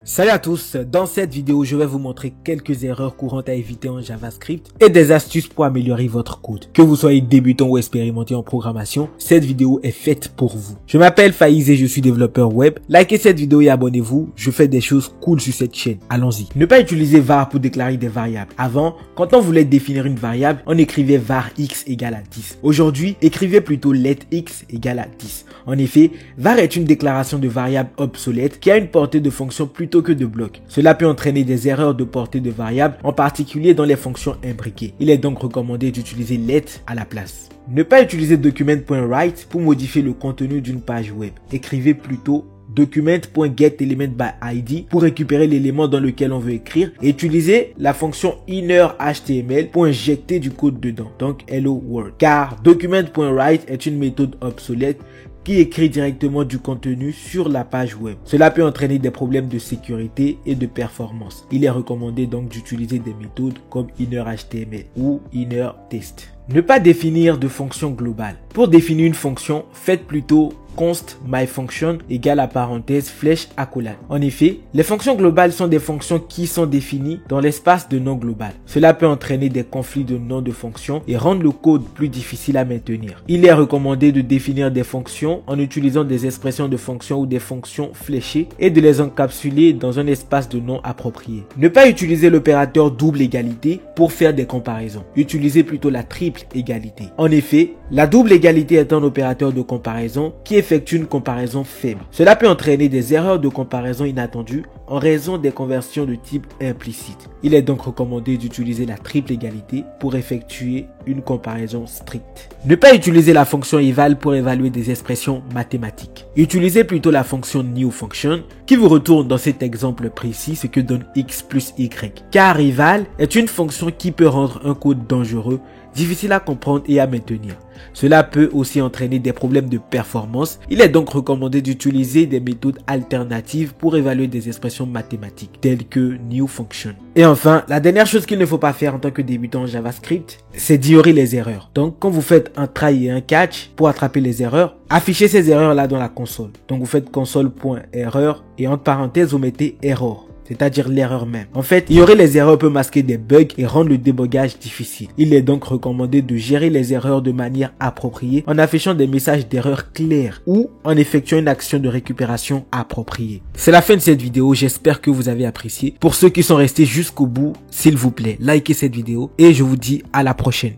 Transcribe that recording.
Salut à tous, dans cette vidéo je vais vous montrer quelques erreurs courantes à éviter en JavaScript et des astuces pour améliorer votre code. Que vous soyez débutant ou expérimenté en programmation, cette vidéo est faite pour vous. Je m'appelle Faiz et je suis développeur web. Likez cette vidéo et abonnez-vous, je fais des choses cool sur cette chaîne. Allons-y. Ne pas utiliser var pour déclarer des variables. Avant, quand on voulait définir une variable, on écrivait var x égale à 10. Aujourd'hui, écrivez plutôt let x égale à 10. En effet, var est une déclaration de variable obsolète qui a une portée de fonction plutôt que de blocs. Cela peut entraîner des erreurs de portée de variables, en particulier dans les fonctions imbriquées. Il est donc recommandé d'utiliser let à la place. Ne pas utiliser document.write pour modifier le contenu d'une page web. Écrivez plutôt document.getElementById pour récupérer l'élément dans lequel on veut écrire et utiliser la fonction innerHTML pour injecter du code dedans, donc hello world. Car document.write est une méthode obsolète qui écrit directement du contenu sur la page web. Cela peut entraîner des problèmes de sécurité et de performance. Il est recommandé donc d'utiliser des méthodes comme innerHTML ou innerTest. Ne pas définir de fonction globale. Pour définir une fonction, faites plutôt const myFunction égale à parenthèse flèche accolade. En effet, les fonctions globales sont des fonctions qui sont définies dans l'espace de nom global. Cela peut entraîner des conflits de noms de fonctions et rendre le code plus difficile à maintenir. Il est recommandé de définir des fonctions en utilisant des expressions de fonctions ou des fonctions fléchées et de les encapsuler dans un espace de nom approprié. Ne pas utiliser l'opérateur double égalité pour faire des comparaisons. Utilisez plutôt la triple égalité. En effet, la double égalité est un opérateur de comparaison qui effectue une comparaison faible. Cela peut entraîner des erreurs de comparaison inattendues en raison des conversions de type implicite. Il est donc recommandé d'utiliser la triple égalité pour effectuer une comparaison stricte. Ne pas utiliser la fonction eval pour évaluer des expressions mathématiques. Utilisez plutôt la fonction newFunction qui vous retourne dans cet exemple précis ce que donne x plus y. Car eval est une fonction qui peut rendre un code dangereux, difficile à comprendre et à maintenir. Cela peut aussi entraîner des problèmes de performance. Il est donc recommandé d'utiliser des méthodes alternatives pour évaluer des expressions mathématiques telles que newFunction. Et enfin, la dernière chose qu'il ne faut pas faire en tant que débutant en JavaScript, c'est d'ignorer les erreurs. Donc quand vous faites un try et un catch pour attraper les erreurs, affichez ces erreurs là dans la console. Donc vous faites console.error et entre parenthèses vous mettez error, c'est-à-dire l'erreur même. En fait, ignorer les erreurs peut masquer des bugs et rendre le débogage difficile. Il est donc recommandé de gérer les erreurs de manière appropriée en affichant des messages d'erreur clairs ou en effectuant une action de récupération appropriée. C'est la fin de cette vidéo, j'espère que vous avez apprécié. Pour ceux qui sont restés jusqu'au bout, s'il vous plaît, likez cette vidéo et je vous dis à la prochaine.